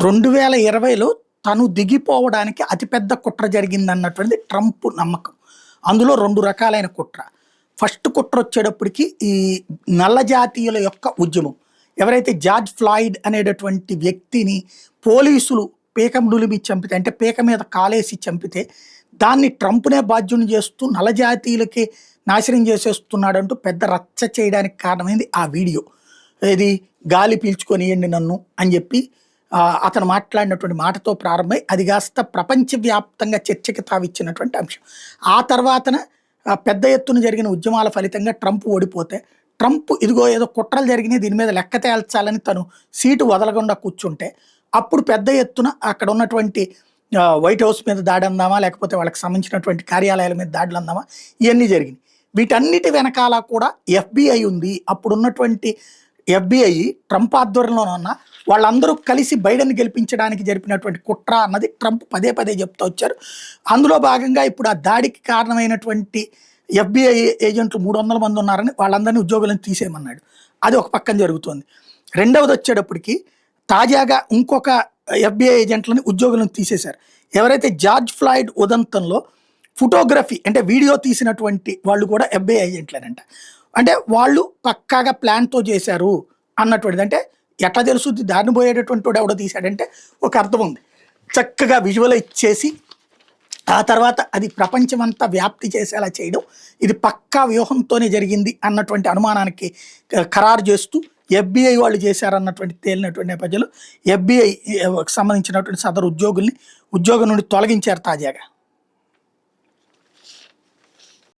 2020లో తను దిగిపోవడానికి అతిపెద్ద కుట్ర జరిగిందన్నటువంటిది ట్రంప్ నమ్మకం. అందులో 2 రకాలైన కుట్ర. ఫస్ట్ కుట్ర వచ్చేటప్పటికి ఈ నల్ల జాతీయుల యొక్క ఉద్యమం. ఎవరైతే జార్జ్ ఫ్లాయిడ్ అనేటటువంటి వ్యక్తిని పోలీసులు పీక నులిమి చంపితే, అంటే పీక మీద కాలేసి చంపితే, దాన్ని ట్రంప్‌నే బాధ్యుడిని చేస్తూ నల్ల జాతీయులకి నాశనం చేసేస్తున్నాడంటూ పెద్ద రచ్చ చేయడానికి కారణమైంది ఆ వీడియో. ఏది గాలి పీల్చుకొనియండి నన్ను అని చెప్పి అతను మాట్లాడినటువంటి మాటతో ప్రారంభమై అది కాస్త ప్రపంచవ్యాప్తంగా చర్చకి తావిచ్చినటువంటి అంశం. ఆ తర్వాతన పెద్ద ఎత్తున జరిగిన ఉద్యమాల ఫలితంగా ట్రంప్ ఓడిపోతే, ట్రంప్ ఇదిగో ఏదో కుట్రలు జరిగినాయి దీని మీద లెక్క తేల్చాలని తను సీటు వదలకుండా కూర్చుంటే, అప్పుడు పెద్ద ఎత్తున అక్కడ ఉన్నటువంటి వైట్ హౌస్ మీద దాడి అందామా, లేకపోతే వాళ్ళకి సంబంధించినటువంటి కార్యాలయాల మీద దాడులు అందామా, ఇవన్నీ జరిగినాయి. వీటన్నిటి వెనకాల కూడా FBI ఉంది. అప్పుడున్నటువంటి FBI ట్రంప్ ఆధ్వర్యంలోనే ఉన్న వాళ్ళందరూ కలిసి బైడెన్ గెలిపించడానికి జరిపినటువంటి కుట్ర అన్నది ట్రంప్ పదే పదే చెప్తూ వచ్చారు. అందులో భాగంగా ఇప్పుడు ఆ దాడికి కారణమైనటువంటి FBI ఏజెంట్లు 300 మంది ఉన్నారని వాళ్ళందరినీ ఉద్యోగులను తీసేయమన్నాడు. అది ఒక పక్కన జరుగుతుంది. రెండవది వచ్చేటప్పటికి తాజాగా ఇంకొక FBI ఏజెంట్లని ఉద్యోగులను తీసేశారు. ఎవరైతే జార్జ్ ఫ్లాయిడ్ ఉదంతంలో ఫోటోగ్రఫీ అంటే వీడియో తీసినటువంటి వాళ్ళు కూడా FBI ఏజెంట్లేనంట. అంటే వాళ్ళు పక్కాగా ప్లాన్తో చేశారు అన్నటువంటిది. అంటే ఎట్లా తెలుస్తుంది దారిని పోయేటటువంటి వాడు ఎవడో తీశాడంటే ఒక అర్థం ఉంది. చక్కగా విజువలైజ్ చేసి ఆ తర్వాత అది ప్రపంచమంతా వ్యాప్తి చేసేలా చేయడం, ఇది పక్కా వ్యూహంతోనే జరిగింది అన్నటువంటి అనుమానానికి ఖరారు చేస్తూ FBI వాళ్ళు చేశారన్నటువంటి తేలినటువంటి నేపథ్యంలో FBI సంబంధించినటువంటి సదరు ఉద్యోగుల్ని ఉద్యోగం నుండి తొలగించారు తాజాగా.